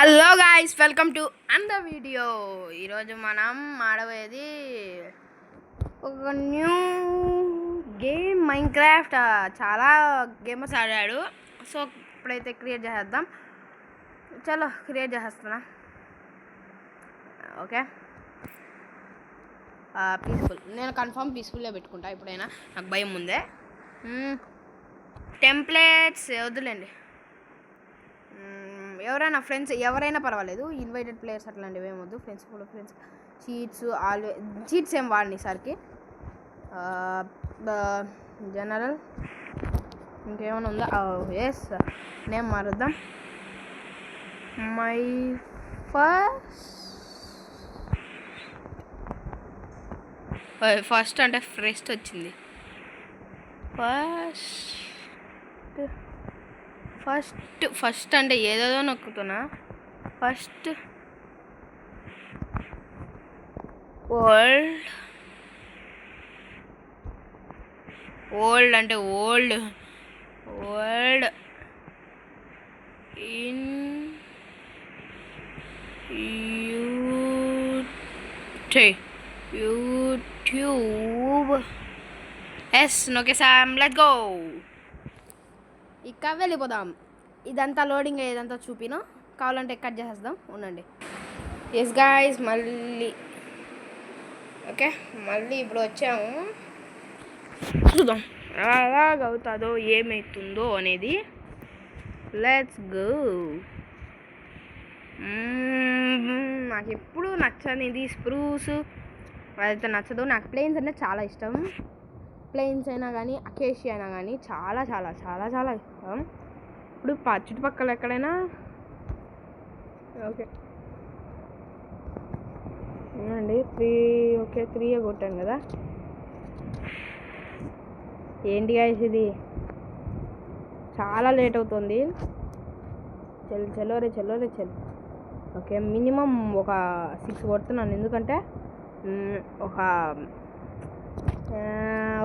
Hello guys, welcome to another video. ఈరోజు మనం ఆడబోయేది ఒక న్యూ గేమ్ మైన్క్రాఫ్ట్. చాలా గేమర్స్ ఆడాడు. సో ఇప్పుడైతే క్రియేట్ చేసేద్దాం. చలో క్రియేట్ చేసేస్తున్నా. Okay, peaceful. నేను కన్ఫర్మ్ పీస్ఫుల్గా పెట్టుకుంటా. ఎప్పుడైనా నాకు భయం ఉందే. టెంప్లెట్స్ వద్దులేండి. ఎవరైనా ఫ్రెండ్స్ ఎవరైనా పర్వాలేదు. ఇన్వైటెడ్ ప్లేయర్స్ అట్లాంటివి ఏమొద్దు. ఫ్రెండ్స్ చీట్స్ చీట్స్ ఏం వాడిని ఈసారికి. జనరల్ ఇంకేమైనా ఉందా? ఎస్, నేమ్ మారుద్దాం. మై ఫస్ట్ అంటే ఫ్రెస్ట్ వచ్చింది. ఫస్ట్ అంటే ఏదేదో నొక్కుతున్నా. ఫస్ట్ ఓల్డ్ అంటే ఓల్డ్ ఇన్ యూట్యూబ్. ఎస్ నొక్కేసాం. Let's go. ఇక వెళ్ళిపోదాం. ఇదంతా లోడింగ్ ఇదంతా చూపినా, కావాలంటే కట్ చేసేద్దాం. ఉండండి. ఎస్ గాయ్స్, మళ్ళీ ఇప్పుడు వచ్చాము. చూద్దాం ఎలాగవుతుందో ఏమవుతుందో అనేది. Let's go. నాకు ఎప్పుడు నచ్చనిది స్ప్రూస్, అదైతే నచ్చదు. నాకు ప్లేన్స్ అంటే చాలా ఇష్టం. ప్లేన్స్ అయినా కానీ అకేషియా అయినా కానీ చాలా చాలా చాలా చాలా ఇష్టం. ఇప్పుడు చుట్టుపక్కల ఎక్కడైనా ఓకే అవునండి. 3 కొట్టాను కదా. ఏంటి గాయ్స్, ఇది చాలా లేట్ అవుతుంది. చలో. ఓకే, మినిమం ఒక 6 కొడుతున్నాను. ఎందుకంటే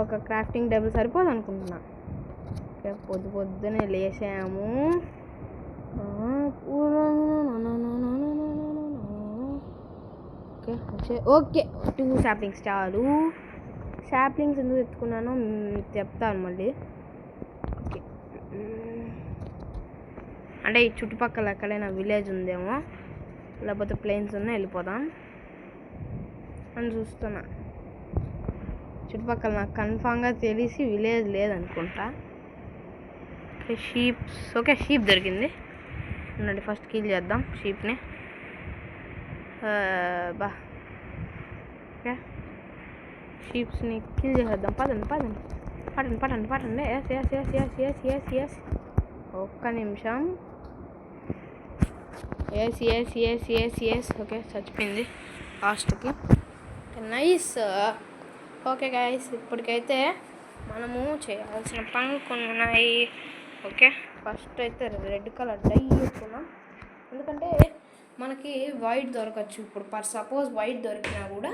ఒక క్రాఫ్టింగ్ టేబుల్ సరిపోదు అనుకుంటున్నా. ఓకే, పొద్దునే లేసాము. ఓకే 2 సాప్లింగ్స్ చాలు. సాప్లింగ్స్ ఎందుకు ఎత్తుకున్నానో చెప్తాను మళ్ళీ. ఓకే, అంటే ఈ చుట్టుపక్కల ఎక్కడైనా విలేజ్ ఉందేమో, లేకపోతే ప్లేన్స్ ఉన్నా వెళ్ళిపోదాం అని చూస్తున్నా. చుట్టుపక్కల నాకు కన్ఫామ్గా తెలిసి విలేజ్ లేదనుకుంటా. షీప్ దొరికింది. ఉండండి, ఫస్ట్ కిల్ చేద్దాం షీప్ని. ఓకే, షీప్స్ని కిల్ చేసేద్దాం. పడండి. ఎస్. ఒక్క నిమిషం. ఎస్. ఓకే, చచ్చిపోయింది లాస్ట్కి. నైస్. ఓకే గాయస్, ఇప్పటికైతే మనము చేయాల్సిన పనులు కొన్ని ఉన్నాయి. ఓకే, ఫస్ట్ అయితే రెడ్ కలర్ డై వేసుకున్నాం. ఎందుకంటే మనకి వైట్ దొరకచ్చు. ఇప్పుడు సపోజ్ వైట్ దొరికినా కూడా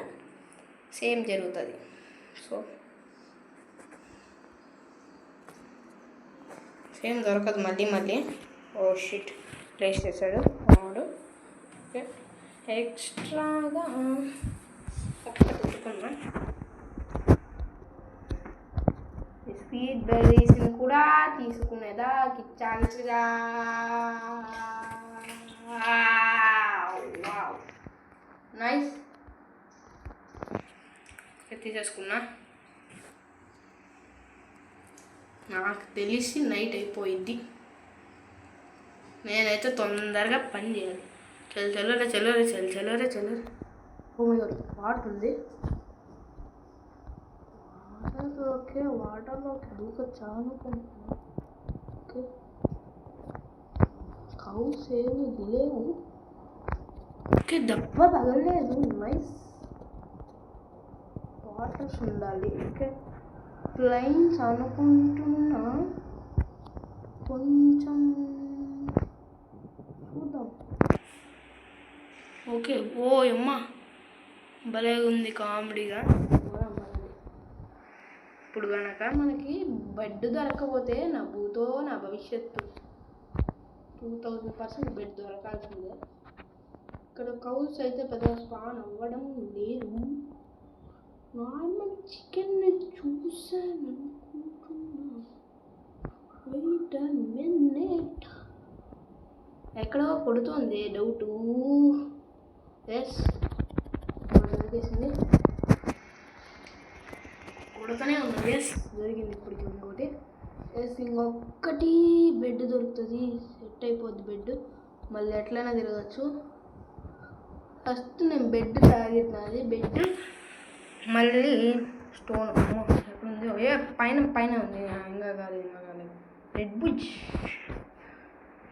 సేమ్ జరుగుతుంది. సో సేమ్ దొరకదు మళ్ళీ. ఓ షిట్, ప్లేస్ చేశాడు వాడు. ఓకే, ఎక్స్ట్రాగా పెట్టుకున్నాం. స్వీట్ బెర్రీస్ని కూడా తీసుకునేదానికి ఛాన్స్గా. నైస్, తీసేసుకున్నా. నాకు తెలిసి నైట్ అయిపోయింది. నేనైతే తొందరగా పని చేయాలి. చల్లరే. ఓ మై గాడ్, వాటర్ ఉంది. ఓకే, వాటర్లోకి దూకొచ్చాను. ఓకే, కౌస్ ఏమి లేవు. ఓకే, దెబ్బ తగలేదు. నైస్, వాటర్స్ ఉండాలి. ఓకే, ప్లైన్స్ అనుకుంటున్నా. కొంచెం చూద్దాం. ఓకే, ఓ అమ్మ భలే ఉంది కామెడీగా. ఇప్పుడు కనుక మనకి బెడ్ దొరకకపోతే నవ్వుతో నా భవిష్యత్తు. 2000% బెడ్ దొరకాల్సిందే. ఇక్కడ కౌస్ అయితే పెద్దగా స్పాన్ అవ్వడం లేదు. నార్మల్ చికెన్ చూసాను అనుకుంటున్నా. వెయిట్ అ మినిట్, ఎక్కడో కొడుతుంది డౌటు. ఎస్ దొరికేసింది, కొడుతూనే ఉంది. ఎస్ దొరికింది ఇప్పటికి ఇంకోటి. ఎస్ ఇంకొకటి బెడ్ దొరుకుతుంది, సెట్ అయిపోద్ది బెడ్. మళ్ళీ ఎట్లయినా తిరగచ్చు. ఫస్ట్ నేను బెడ్ టార్గెట్ నాది. బెడ్ మళ్ళీ స్టోన్ ఎక్కడుంది? ఏ పైన పైన ఉంది. ఇంకా కాలేదు.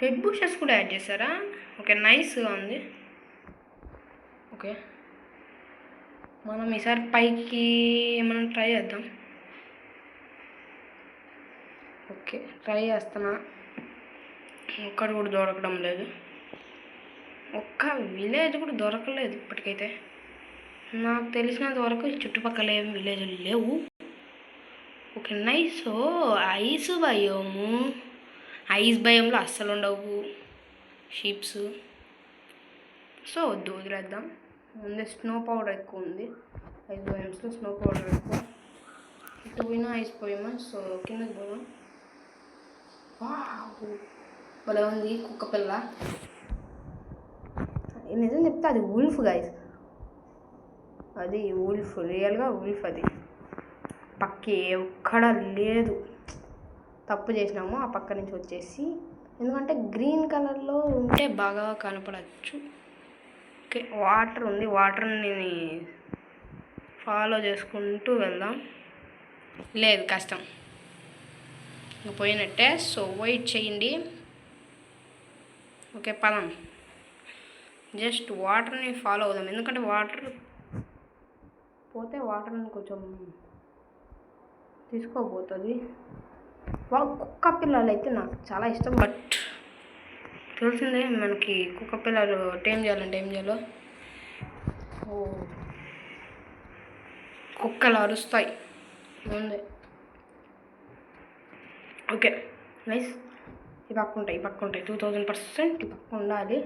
రెడ్ బుషెస్ కూడా యాడ్ చేశారా? ఓకే, నైస్గా ఉంది. ఓకే, మనం ఈసారి పైకి ఏమైనా ట్రై చేద్దాం. ఓకే, ట్రై చేస్తున్నా. ఒక్కటి కూడా దొరకడం లేదు. ఒక్క విలేజ్ కూడా దొరకలేదు ఇప్పటికైతే. నాకు తెలిసినంత వరకు చుట్టుపక్కల ఏం విలేజ్లు లేవు. Okay, nice. ఐస్ భయము, ఐస్ భయంలో అస్సలు ఉండవు షీప్స్. సో వదిలేద్దాం. ముందే స్నో పౌడర్ ఎక్కువ ఉంది. ఐస్ భయంలో స్నో పౌడర్ ఎక్కువ. ఇటు పోయినా ఐస్ పోయామా. సో కిందకి పోయాం. భలే ఉంది కుక్క పిల్ల. నిజం చెప్తే అది వుల్ఫ్ గైస్. అది వుల్ఫ్, రియల్గా వుల్ఫ్. అది పక్కి ఎక్కడ లేదు. తప్పు చేసినాము ఆ పక్క నుంచి వచ్చేసి. ఎందుకంటే గ్రీన్ కలర్లో ఉంటే బాగా కనపడచ్చు. ఓకే, వాటర్ ఉంది. వాటర్ని ఫాలో చేసుకుంటూ వెళ్దాం. లేదు, కష్టం, ఇంకా పోయినట్టే. సో వెయిట్ చేయండి. ఓకే, పదం. జస్ట్ వాటర్ని ఫాలో అవుదాం. ఎందుకంటే వాటర్ పోతే వాటర్ని కొంచెం తీసుకోబోతుంది. కుక్క పిల్లలు అయితే నాకు చాలా ఇష్టం. బట్ తెలిసిందే మనకి కుక్క పిల్లలు టేమ్ చేయాలంటే ఏం చేయాలో. కుక్కలు అరుస్తాయి ముందే. Okay, nice. ఈ పక్క ఉంటాయి 2000% ఈ పక్క ఉండాలి.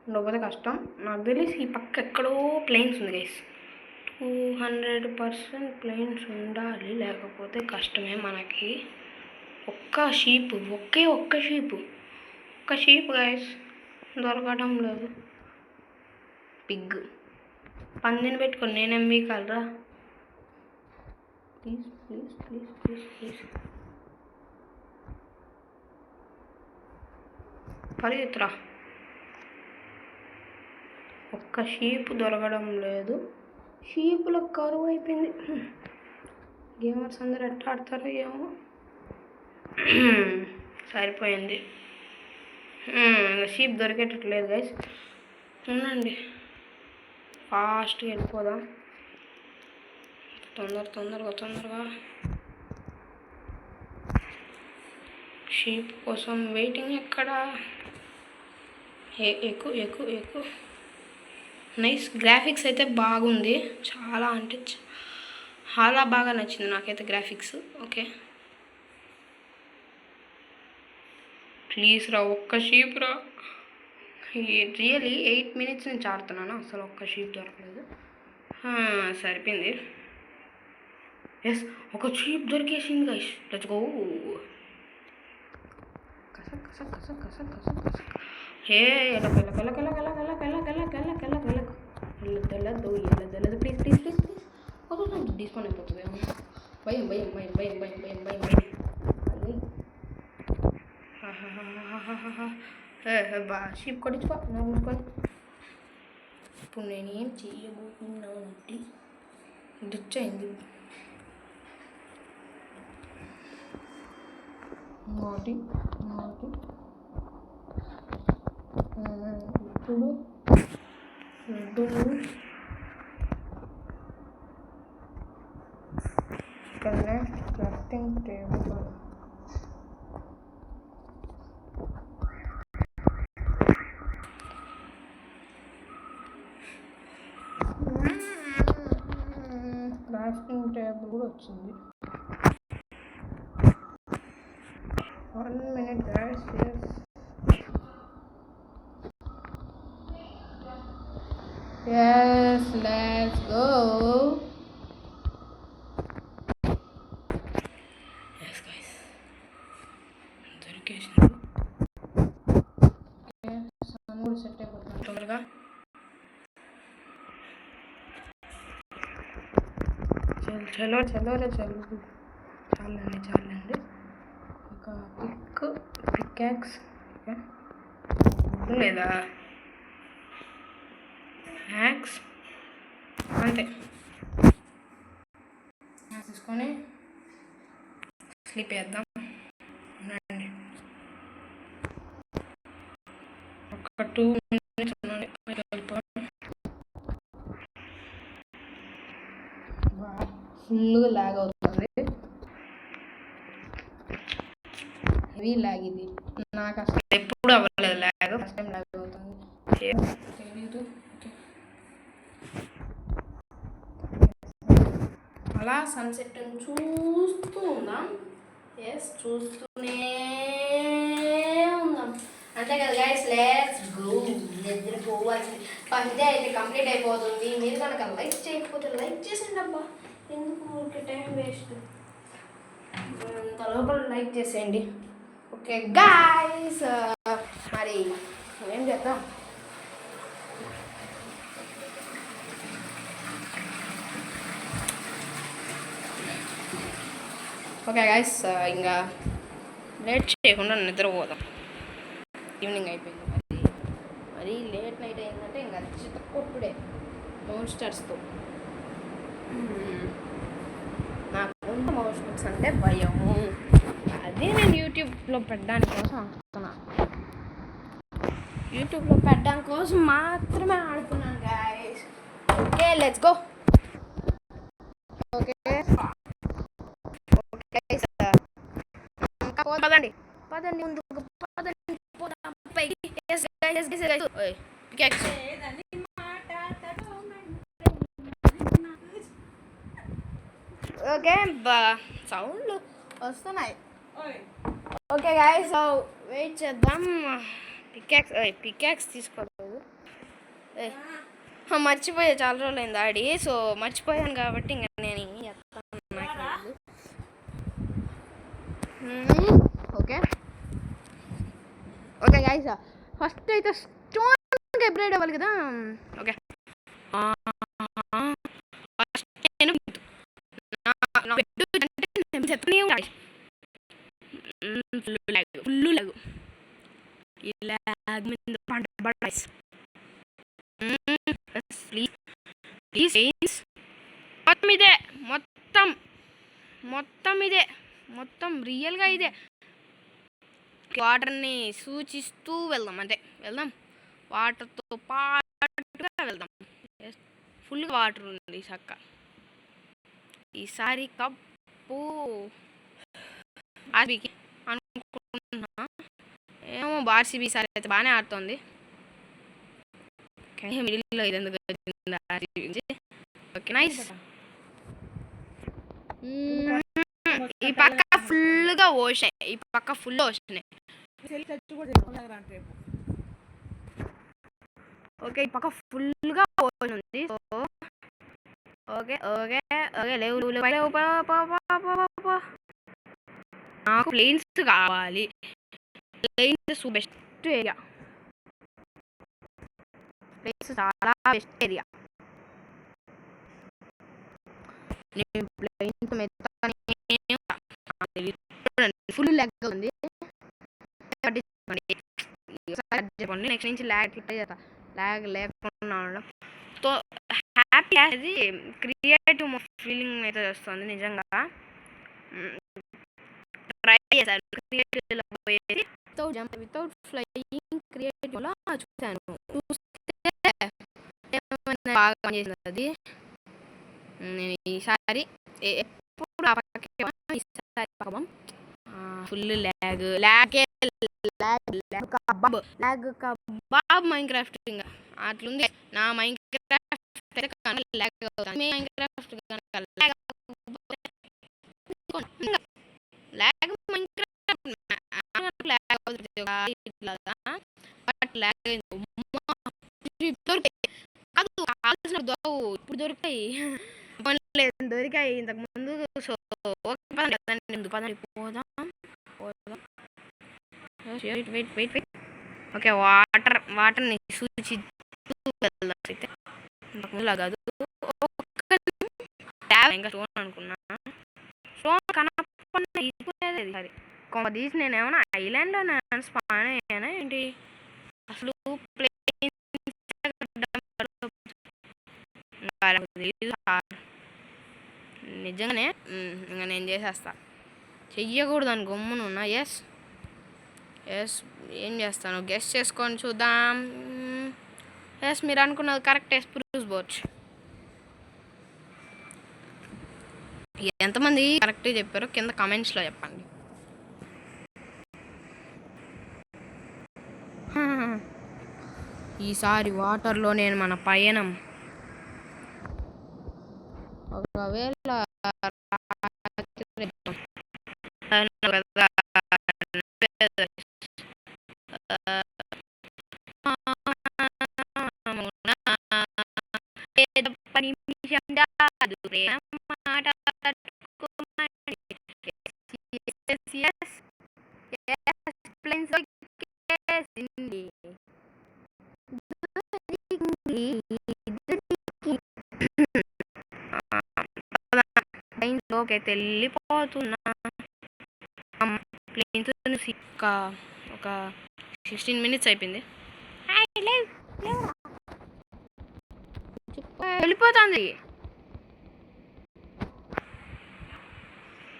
ఉండకపోతే కష్టం. నాకు తెలిసి ఈ పక్క ఎక్కడో ప్లేన్స్ ఉంది గైస్. 200% ప్లేన్స్ ఉండాలి, లేకపోతే కష్టమే మనకి. ఒక్క షీప్ గైస్ దొరకడం లేదు. పిగ్ పందిని పెట్టుకొని నేనేం మీకలరా. ప్లీజ్ పరిగెత్తురా. ఒక్క షీప్ దొరకడం లేదు. షీపులకు కరువు అయిపోయింది. గేమర్స్ అందరు ఎట్లా ఆడతారో ఏమో. సరిపోయింది. షీప్ దొరికేటట్లేదు గైస్. ఉండండి, ఫాస్ట్గా వెళ్ళిపోదాం. తొందరగా షీప్ కోసం వెయిటింగ్. ఎక్కడ? ఎక్కువ నైస్. గ్రాఫిక్స్ అయితే బాగుంది. చాలా అంటే చాలా బాగా నచ్చింది నాకైతే గ్రాఫిక్స్. ఓకే, ప్లీజ్ రా, ఒక్క షీప్ రా. రియలీ 8 minutes నుంచి ఆడుతున్నాను, అసలు ఒక్క షీప్ దొరకలేదు. సరిపోయింది. ఎస్, ఒక షీప్ దొరికేసింది గైస్. Let's go. హే వెళ్ళదు ప్లీజ్. డిస్కౌంట్ అయిపోతుంది. భయం. షీప్ కొట్టించుకో నమ్ముకొని. ఇప్పుడు నేనేం చేయబోతున్నానంటే ఇది వచ్చయింది. నాటి ఇప్పుడు క్రాఫ్టింగ్ టేబుల్. క్రాఫ్టింగ్ టేబుల్ కూడా వచ్చింది. 1 minute guys. Yes, Yes, let's go. Yes, guys. దొరికేసింది. సన్ కూడా సెట్ అయిపోతుంది తొందరగా. చలో చలో చలో చాలండి. ఒక పికాక్స్ లేదా హ్యాక్స్ అంతే తీసుకొని స్లీప్ వేద్దాం. ఒక 2 minutes ఫుల్గా లాగ్ అవుతుంది. హెవీ లాగ్ ఇది. నాకు అసలు ఎప్పుడు అవ్వలేదు లాగ్, ఫస్ట్ టైం లాగ్ అవుతుంది. అలా సన్సెట్ చూస్తూ ఉందాం. చూస్తూనే ఉందాం అంతే కదా గైస్. Let's go. నిద్రపోవాల్సింది. ఫస్ట్ డే అయితే కంప్లీట్ అయిపోతుంది. మీరు కనుక లైక్ చేయకపోతే లైక్ చేసేయండి అబ్బా, ఎందుకు ఊరికే టైం వేస్ట్. అంత లోపల లైక్ చేసేయండి. ఓకే గైస్, మరి ఏం చేద్దాం. ఓకే గైస్, ఇంకా లేట్ చేయకుండా నిద్రపోదాం. ఈవినింగ్ అయిపోయింది, మరి లేట్ నైట్ అయిందంటే ఇంకా చిత్తకొట్టుడే మోన్స్టర్స్తో. నాకు మోన్స్టర్స్ అంటే భయము. అదే నేను యూట్యూబ్లో పెట్టడానికి కోసం ఆడుతున్నా. యూట్యూబ్లో పెట్టడానికి కోసం మాత్రమే ఆడుతున్నాను guys. Okay let's go. Okay పదండి ముందుకు పదండి, పోదాం పైకి. ఓకే సౌండ్లు వస్తున్నాయి. ఓకే గైస్, వెయిట్ చేద్దాం. పికాక్స్ తీసుకోలేదు, మర్చిపోయా. చాలా రోజులు అయింది ఆడి, సో మర్చిపోయాను కాబట్టి ఇంకా నేను ఓకే గైస్, ఫస్ట్ అయితే స్టోన్కి అప్గ్రేడ్ అవ్వాలి కదా. ఓకే మొత్తం రియల్గా ఇదే. వాటర్ని సూచిస్తూ వెళ్దాం, అంతే వెళ్దాం. వాటర్తో పాటుగా వెళ్దాం. ఫుల్గా వాటర్ ఉంది చక్క. ఈసారి కప్పు ఆర్సీబీకి అనుకుంటున్నా. ఏమో ఆర్సీబీ ఈసారి అయితే బాగానే ఆడుతుంది. మిడిల్లో ఇది ఎందుకు వచ్చింది ఆర్సీబీ. Okay nice. ఈ పక్క ఫుల్గా ఓషన్, ఓకే ఈ పక్క ఫుల్గా ఓషన్ ఉంది. సో ఓకే లేవు నాకు ప్లేన్స్ కావాలి. ప్లేన్స్ బెస్ట్ ఏరియా, ప్లేన్స్ చాలా బెస్ట్ ఏరియా. నేను ప్లేన్స్ ఫుల్ ల్యాగ్ ఉంది. నెక్స్ట్ నుంచి ల్యాగ్ లేకుండా సో హ్యాపీ. అది క్రియేటివ్ ఫీలింగ్ అయితే వస్తుంది నిజంగా. ట్రై చేశాను క్రియేటివ్లో పోయేది, వితౌట్ ఫ్లయింగ్ క్రియేటివ్లో చూశాను. చూస్తే బాగా పనిచేసింది అది. నేను ఈసారి ఎప్పుడు ఈసారి పాపం ఫుల్ ల్యాగ్ కబాబ్ మైన్క్రాఫ్ట్ ఇంకా అట్లుంది నా మైన్క్రాఫ్ట్. ల్యాగ్ అవుతుంది మైన్క్రాఫ్ట్, కావాల్సిన దొరకవు ఇప్పుడు దొరికాయి దొరికాయి ఇంతకు ముందు. సో పదండి పోదాం. Wait wait wait. ఓకే వాటర్ని సూచి వెళ్దాం అయితే. ఇంతకు ముందులా కాదు ఇంకా స్టోన్ అనుకున్నా. స్టోన్ కనపడేది సరే తీసి నేను ఏమన్నా ఐలాండ్లో స్పాన్ అయ్యానా ఏంటి అసలు? నిజంగానే ఇంకా నేను చేసేస్తా. చెయ్యకూడదు అని గమ్మునున్నా. ఎస్ ఏం చేస్తాను గెస్ చేసుకొని చూద్దాం. ఎస్ మీరు అనుకున్నది కరెక్ట్. Spruce Burch. ఎంతమంది కరెక్ట్గా చెప్పారో కింద కామెంట్స్లో చెప్పండి. ఈసారి వాటర్లో నేను మన పయనం ఒకవేళ లోకి వెళ్ళిపోతున్నా. ప్లేన్స్ ఒక 16 minutes అయిపోయింది. వెళ్ళిపోతుంది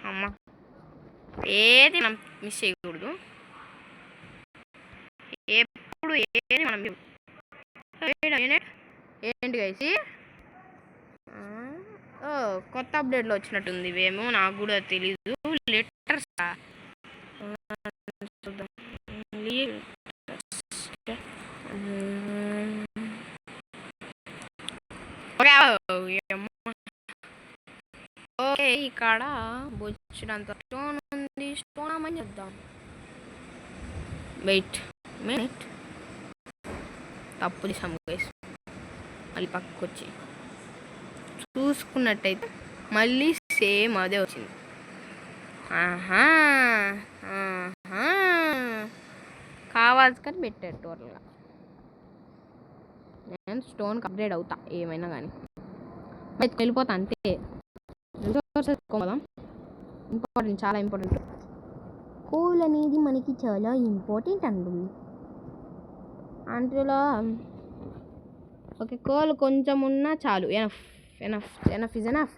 అమ్మ. ఏది మనం మిస్ చేయకూడదు. ఎప్పుడు ఏది మనం ఏంటి గైసి కొత్త అప్డేట్లో వచ్చినట్టుంది. ఇవేమో నాకు కూడా తెలీదు. లెటర్స్ ఓకే ఇక్కడ బొచ్చినంత స్టోన్ ఉంది. స్టోన్ అమ్మని చేద్దాం. వెయిట్ మినిట్ తప్పు తీసాము గైస్. మళ్ళీ పక్కకు వచ్చి చూసుకున్నట్టయితే మళ్ళీ సేమ్ అదే వచ్చింది. కావాల్సి కానీ పెట్టారు టోటల్గా. నేను స్టోన్కి అప్గ్రేడ్ అవుతా ఏమైనా కానీ. వెళ్ళిపోతా అంతే. ఇంపార్టెంట్, చాలా ఇంపార్టెంట్. కోల్ అనేది మనకి చాలా ఇంపార్టెంట్ అంటుంది. అందులో ఓకే కోల్ కొంచెం ఉన్నా చాలు. Enough is enough.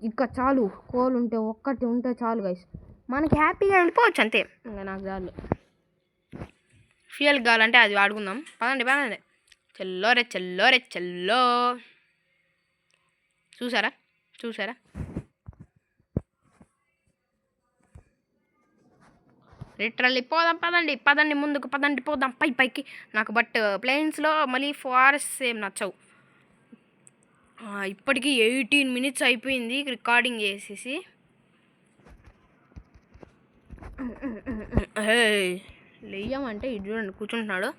ఇంకా చాలు. కోల్ ఉంటే ఒక్కటి ఉంటే చాలు గైస్. మనకి హ్యాపీగా వెళ్ళిపోవచ్చు అంతే. ఇంకా నాకు చాలు. ఫ్యూయల్ కావాలంటే అది వాడుకుందాం. పదండి. చెల్లో. చూసారా లిటరల్లీ పోదాం. పదండి ముందుకు పోదాం పైకి. నాకు బట్ ప్లేన్స్లో మళ్ళీ ఫారెస్ట్ ఏం నచ్చవు. ఇప్పటికీ 18 minutes అయిపోయింది రికార్డింగ్ చేసేసి. లేయమంటే ఇది చూడండి కూర్చుంటున్నాడు.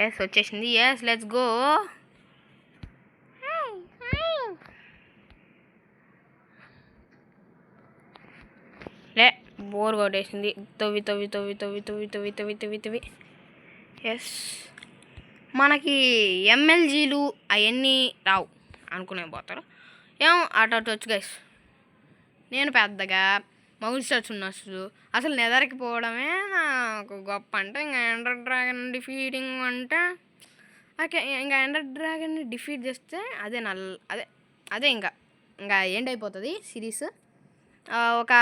ఎస్ వచ్చేసింది. Yes let's go. బోర్ కొట్టేసింది. తవ్వి. ఎస్ మనకి MLGలు అవన్నీ రావు అనుకునే పోతారు. ఏం అటు వచ్చు గైస్. నేను పెద్దగా మౌస్ టచ్ ఉన్నట్లు అసలు నెదరికి పోవడమే నాకు గొప్ప. అంటే ఇంకా ఎండర్ డ్రాగన్ డిఫీటింగ్ అంటే ఓకే. ఇంకా ఎండర్ డ్రాగన్ని డిఫీట్ చేస్తే అదే ఇంకా ఎండ్ అయిపోతుంది సిరీస్. ఒక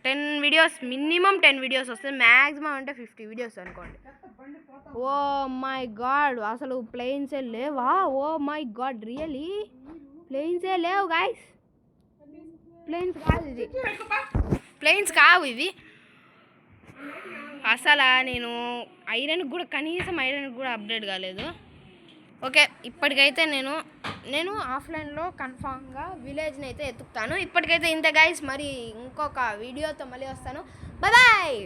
10 videos మినిమం 10 videos వస్తుంది. మ్యాక్సిమం అంటే 50 videos అనుకోండి. ఓ మై గాడ్ అసలు ప్లేన్సే లేవా? ఓ మై గాడ్ రియలీ ప్లేన్సే లేవు గైస్. ప్లేన్స్ కావు ఇవి. అసలు నేను కనీసం ఐరన్కి కూడా అప్డేట్ కాలేదు. ఓకే ఇప్పటికైతే నేను ఆఫ్లైన్లో కన్ఫామ్గా విలేజ్ని అయితే ఎత్తుకుతాను. ఇప్పటికైతే ఇంత గైస్. మరి ఇంకొక వీడియోతో మళ్ళీ వస్తాను. బాయ్.